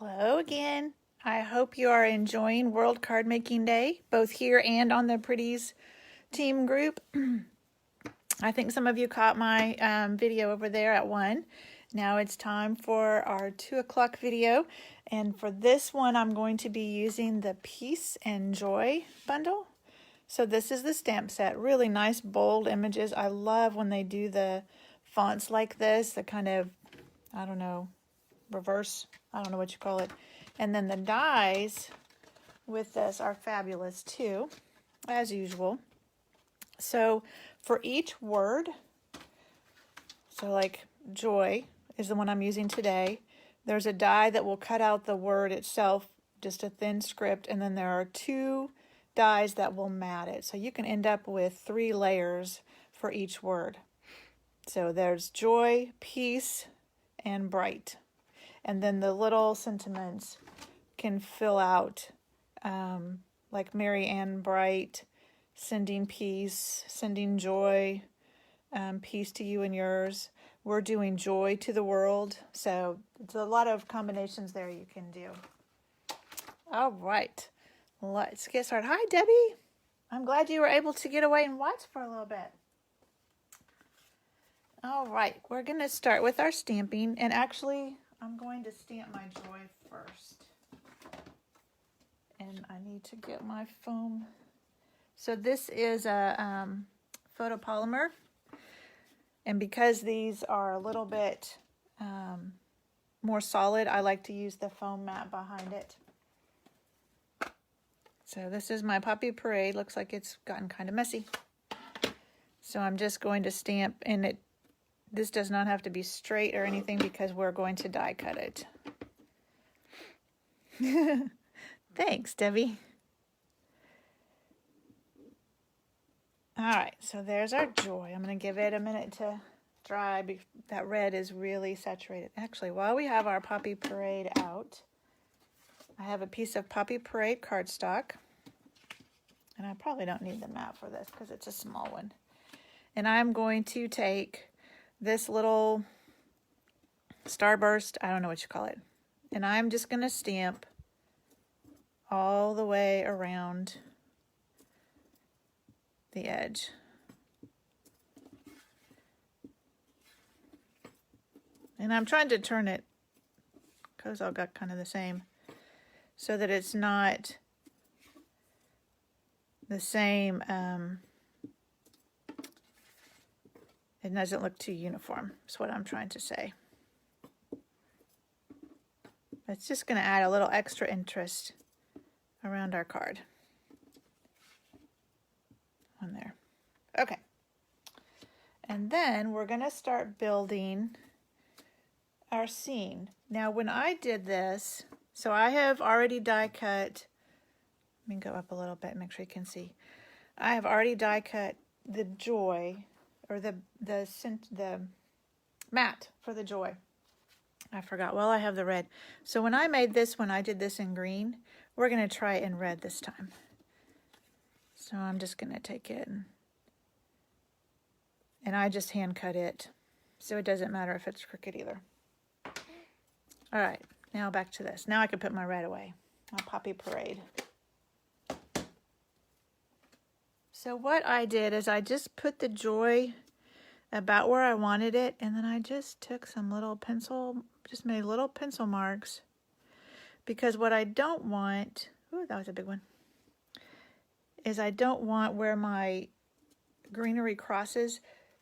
Hello again. I hope you are enjoying World Card Making Day, both here and on the Pretties team group. I think some of you caught my video over there at 1. Now it's time for our 2 o'clock video. And for this one, I'm going to be using the Peace and Joy bundle. So this is the stamp set. Really nice, bold images. I love when they do the fonts like this, the kind of, I don't know, reverse, I don't know what you call it. And then the dies with this are fabulous too, as usual. So for each word, so like joy is the one I'm using today, there's a die that will cut out the word itself, just a thin script, and then there are 2 dies that will mat it. So you can end up with 3 layers for each word. So there's joy, peace, and bright. And then the little sentiments can fill out, like Mary Ann Bright, sending peace, sending joy, peace to you and yours. We're doing joy to the world. So it's a lot of combinations there you can do. All right, let's get started. Hi, Debbie. I'm glad you were able to get away and watch for a little bit. All right, we're going to start with our stamping. And actually, I'm going to stamp my joy first. And I need to get my foam. So this is a photopolymer. And because these are a little bit more solid, I like to use the foam mat behind it. So this is my Poppy Parade. Looks like it's gotten kind of messy. So I'm just going to stamp, and this does not have to be straight or anything because we're going to die cut it. Thanks, Debbie. All right, so there's our joy. I'm going to give it a minute to dry. That red is really saturated. Actually, while we have our Poppy Parade out, I have a piece of Poppy Parade cardstock. And I probably don't need the mat for this because it's a small one. And I'm going to take this little starburst, I don't know what you call it. And I'm just going to stamp all the way around the edge. And I'm trying to turn it, because I've got kind of the same, so that it's not the same, it doesn't look too uniform, is what I'm trying to say. It's just going to add a little extra interest around our card. On there. Okay. And then we're going to start building our scene. Now when I did this, so I have already die cut, let me go up a little bit and make sure you can see. I have already die cut the joy, or the mat for the joy. I forgot. Well, I have the red. So when I made this one, I did this in green. We're going to try it in red this time. So I'm just going to take it and I just hand cut it. So it doesn't matter if it's crooked either. All right, now back to this. Now I can put my red away. My Poppy Parade. So what I did is I just put the joy about where I wanted it, and then I just took some little pencil, just made little pencil marks, because what I don't want, ooh, that was a big one, is I don't want where my greenery crosses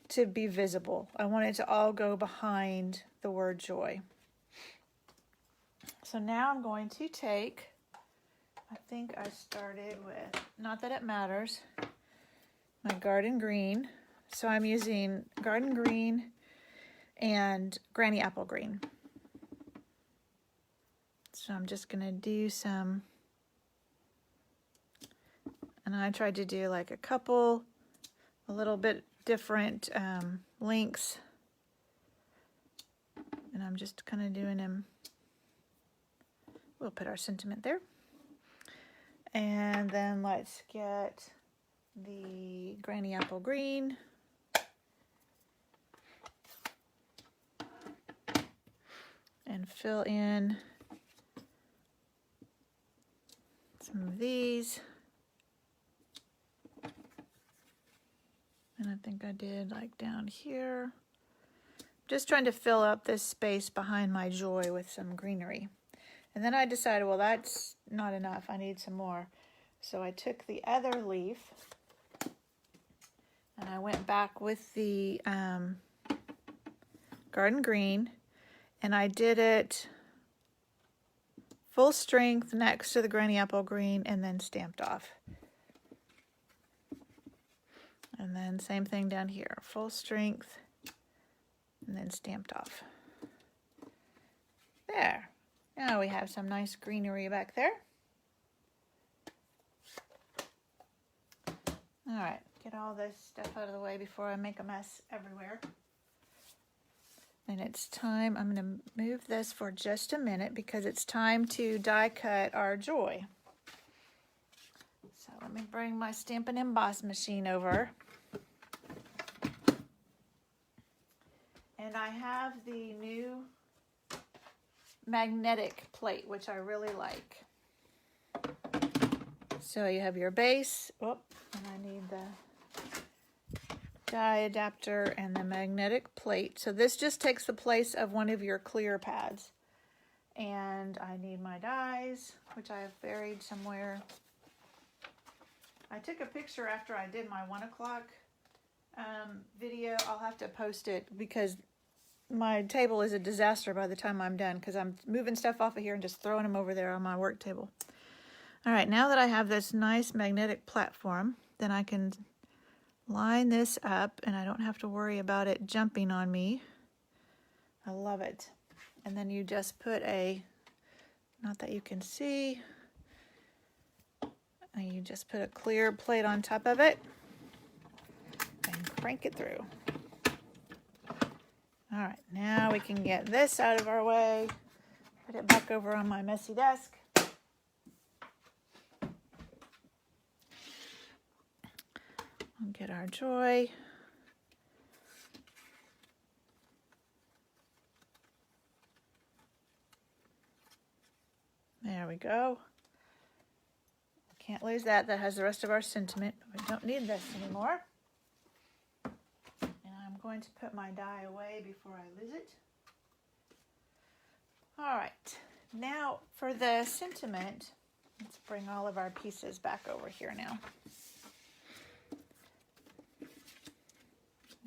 to be visible. I want it to all go behind the word joy. So now I'm going to take, I think I started with, not that it matters, my garden green. So I'm using garden green and granny apple green. So I'm just going to do some, and I tried to do like a little bit different links. And I'm just kind of doing them. We'll put our sentiment there. And then let's get the granny apple green. And fill in some of these. And I think I did like down here. Just trying to fill up this space behind my joy with some greenery. And then I decided, well, that's not enough. I need some more. So I took the other leaf and I went back with the garden green, and I did it full strength next to the granny apple green and then stamped off. And then same thing down here, full strength and then stamped off. There. Now we have some nice greenery back there. All right, get all this stuff out of the way before I make a mess everywhere. And it's time, I'm going to move this for just a minute because it's time to die cut our joy. So let me bring my stamp and emboss machine over. And I have the new magnetic plate, which I really like. So you have your base, and I need the die adapter and the magnetic plate. So this just takes the place of one of your clear pads. And I need my dies, which I have buried somewhere. I took a picture after I did my 1 o'clock video. I'll have to post it because my table is a disaster by the time I'm done because I'm moving stuff off of here and just throwing them over there on my work table. All right, now that I have this nice magnetic platform, then I can line this up and I don't have to worry about it jumping on me. I love it. And then you just put not that you can see, and you just put a clear plate on top of it and crank it through. All right, now we can get this out of our way, put it back over on my messy desk. We'll get our joy. There we go. Can't lose that. That has the rest of our sentiment. We don't need this anymore. And I'm going to put my die away before I lose it. All right. Now for the sentiment, let's bring all of our pieces back over here now.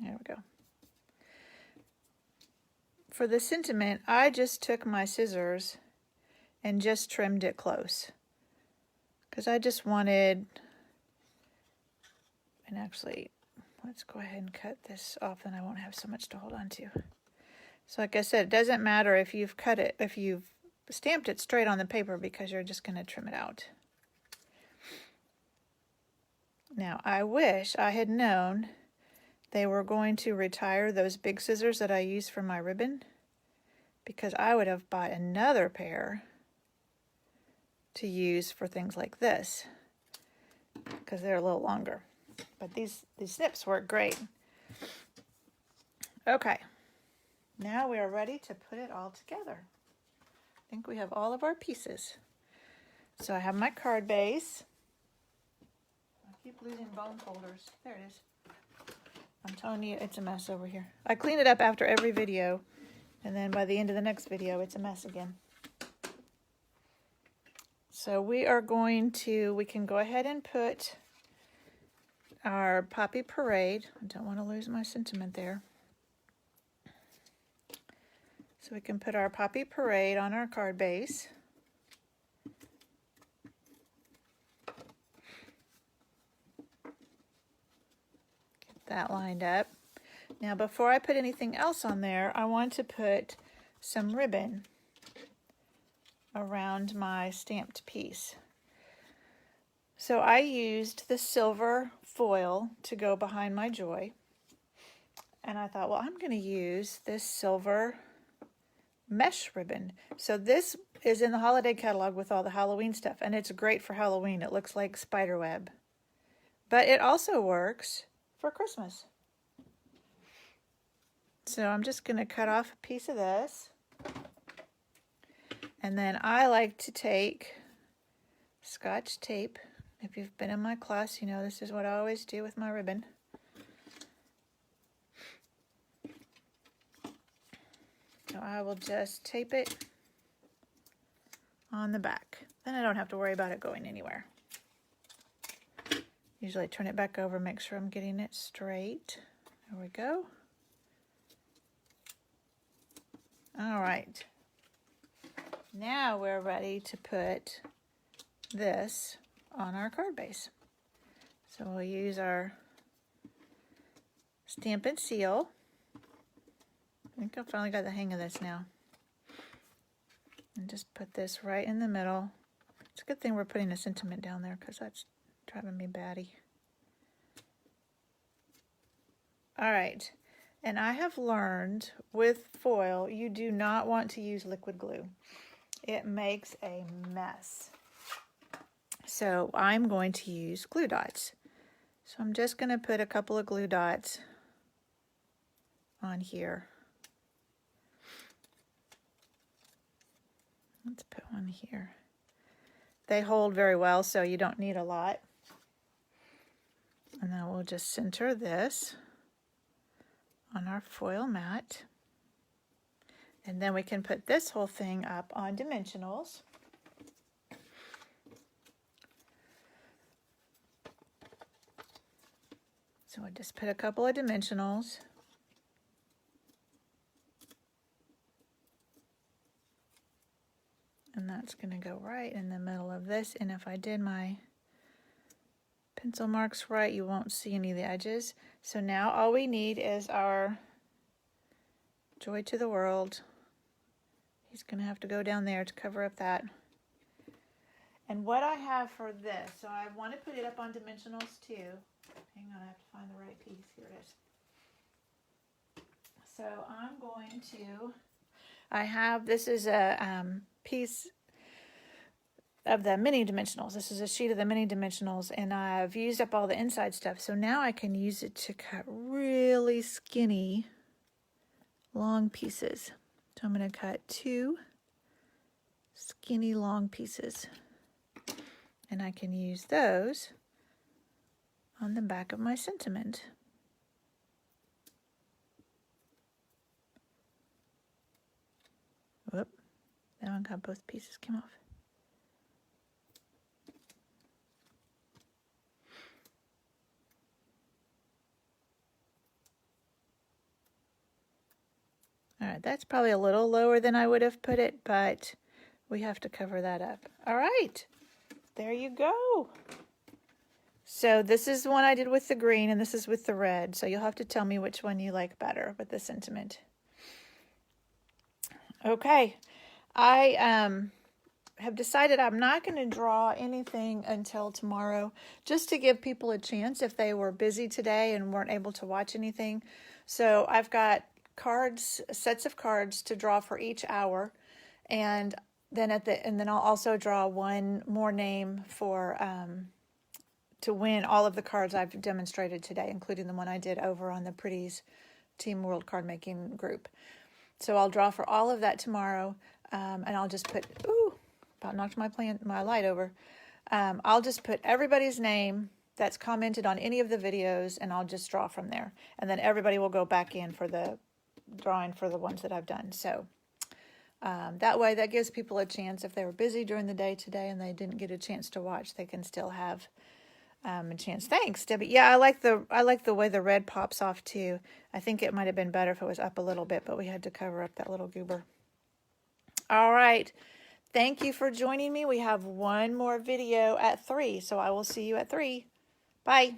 There we go. For the sentiment, I just took my scissors and just trimmed it close. Because I just wanted, and actually, let's go ahead and cut this off and I won't have so much to hold on to. So like I said, it doesn't matter if you've cut it, if you've stamped it straight on the paper because you're just going to trim it out. Now, I wish I had known they were going to retire those big scissors that I use for my ribbon, because I would have bought another pair to use for things like this, because they're a little longer. But these snips work great. Okay, now we are ready to put it all together. I think we have all of our pieces. So I have my card base. I keep losing bone folders. There it is. I'm telling you, it's a mess over here. I clean it up after every video, and then by the end of the next video, it's a mess again. So we can go ahead and put our Poppy Parade. I don't want to lose my sentiment there. So we can put our Poppy Parade on our card base. That lined up. Now before I put anything else on there, I want to put some ribbon around my stamped piece. So I used the silver foil to go behind my joy, and I thought, well, I'm going to use this silver mesh ribbon. So this is in the holiday catalog with all the Halloween stuff, and it's great for Halloween. It looks like spider web, but it also works for Christmas. So I'm just going to cut off a piece of this. And then I like to take Scotch tape. If you've been in my class, you know this is what I always do with my ribbon. So I will just tape it on the back. Then I don't have to worry about it going anywhere. Usually turn it back over, make sure I'm getting it straight. There we go. All right. Now we're ready to put this on our card base. So we'll use our Stamp and Seal. I think I've finally got the hang of this now. And just put this right in the middle. It's a good thing we're putting a sentiment down there because that's driving me batty. All right, and I have learned with foil, you do not want to use liquid glue. It makes a mess. So I'm going to use glue dots. So I'm just going to put a couple of glue dots on here. Let's put one here. They hold very well, so you don't need a lot. And then we'll just center this on our foil mat. And then we can put this whole thing up on dimensionals. So I just put a couple of dimensionals. And that's going to go right in the middle of this. And if I did my pencil marks right, you won't see any of the edges. So now all we need is our Joy to the World. He's going to have to go down there to cover up that. And what I have for this, so I want to put it up on dimensionals too. Hang on, I have to find the right piece. Here it is. So I'm going to, this is a piece of the mini dimensionals. This is a sheet of the mini dimensionals, and I've used up all the inside stuff. So now I can use it to cut really skinny, long pieces. So I'm going to cut 2 skinny, long pieces. And I can use those on the back of my sentiment. Whoop, that one got both pieces came off. All right, that's probably a little lower than I would have put it, but we have to cover that up. All right, there you go. So this is the one I did with the green, and this is with the red. So you'll have to tell me which one you like better with the sentiment. Okay, I have decided I'm not going to draw anything until tomorrow, just to give people a chance if they were busy today and weren't able to watch anything. So I've got cards, sets of cards to draw for each hour, and then I'll also draw one more name for to win all of the cards I've demonstrated today, including the one I did over on the Pretties Team World Card Making group. So I'll draw for all of that tomorrow, and I'll just put, ooh, about knocked my light over. I'll just put everybody's name that's commented on any of the videos, and I'll just draw from there. And then everybody will go back in for the drawing for the ones that I've done. So that way, that gives people a chance. If they were busy during the day today and they didn't get a chance to watch, they can still have a chance. Thanks, Debbie. Yeah, I like the way the red pops off too. I think it might have been better if it was up a little bit, but we had to cover up that little goober. All right. Thank you for joining me. We have one more video at 3, so I will see you at 3. Bye.